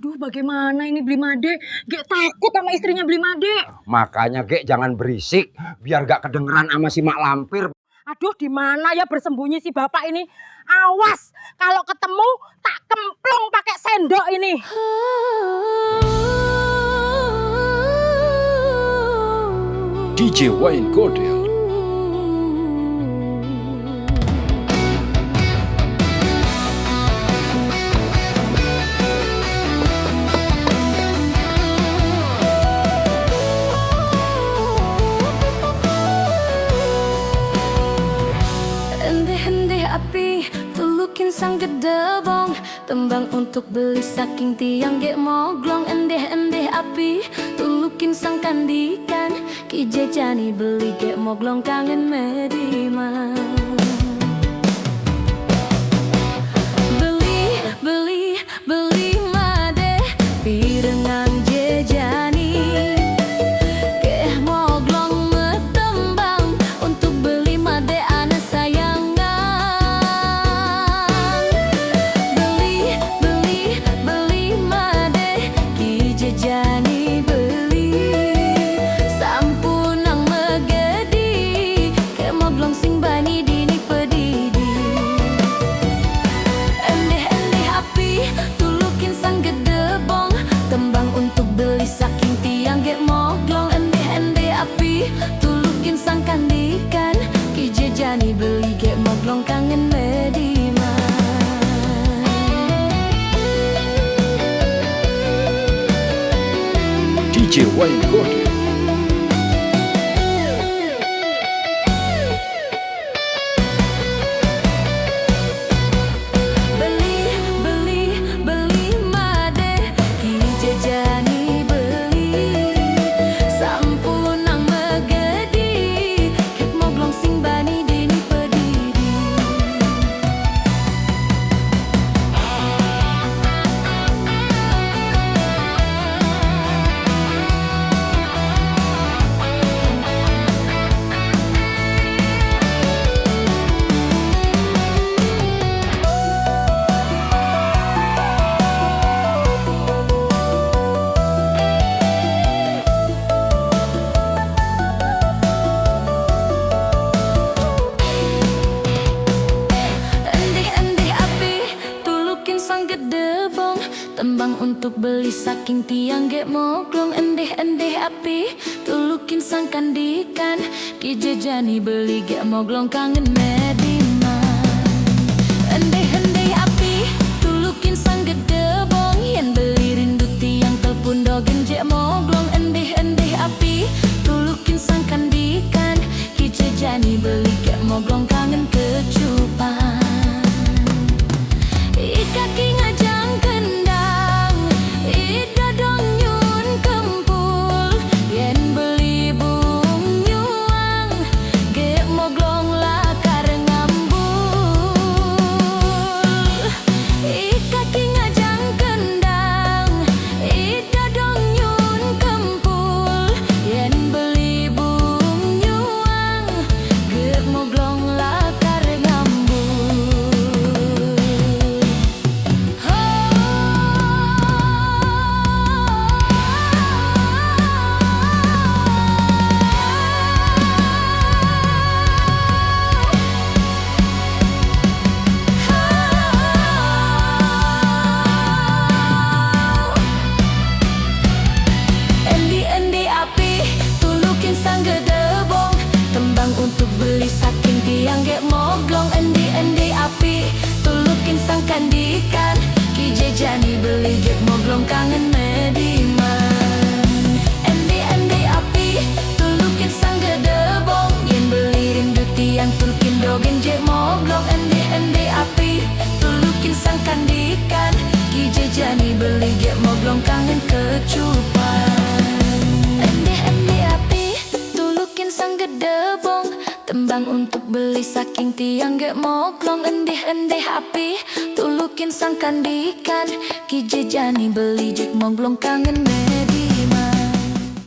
Aduh, bagaimana ini Blimade? Gek takut sama istrinya Blimade. Makanya Gek jangan berisik biar gak kedengeran sama si Mak Lampir. Aduh, di mana ya bersembunyi si bapak ini? Awas, kalau ketemu tak kemplung pakai sendok ini. DJ Wayne Cordell. Hende-hende api, tulukin sang gedebong, tembang untuk beli saking tiang gek moglong. Endeh-endeh api, tulukin sang kandikan, ki jejani beli gek moglong kangen medima. Beli made, pirengan jejani, gek moglong metembang untuk beli made ana sayangan. Beli made, ki jejani beli, sampunang megedi, gek moglong sing bani dini pedidi. Endeh-endeh api, tulukin sang gedebong, tembang untuk beli saking tiang gek moglong. Endeh-endeh api, tulukin sang kandikan, ki jejani beli gek moglong kangen medima. DJ Wayne Cordell. Beli made, ki jejani beli, sampunang megedi, gek moglong sing bani dini pedidi. Endeh-endeh api, tulukin sang gedebong, tembang untuk beli saking tiang gek moglong. Endeh-endeh api, tulukin sang kandikan, ki jejani beli gek moglong kangen medima. Endeh-endeh api, tulukin sang gedebong, yen beli rindu tiang telpon dogen jek moglong. Endeh-endeh api, tulukin sang kandikan, ki jejani beli gek moglong kangen kecupan. Kaki ngajang kendang, idodong nyun kempul, yen beli bung nyuang, gek moglong lakar ngambul. Kaki ngajang kendang, idodong nyun kempul, yen beli bung nyuang, gek moglong lakar ngambul. Endi-endi api, tulukin sang gedebong, tembang untuk beli saking tiang gek moglong. Endi-endi api, tulukin sang kandikan, ki jejani beli gek moglong kangen mediman. Endi-endi api, tulukin sang gedebong, yen beli rindu tiang tulkin dogen jek moglong. Endi-endi api, tulukin sang kandikan, ki jejani beli gek moglong kangen kecupan. Endeh-endeh api, tulukin sang gedebong, tembang untuk beli saking tiang gek moglong. Endeh-endeh api, tulukin sang kandikan, ki jejani beli jek moglong kangen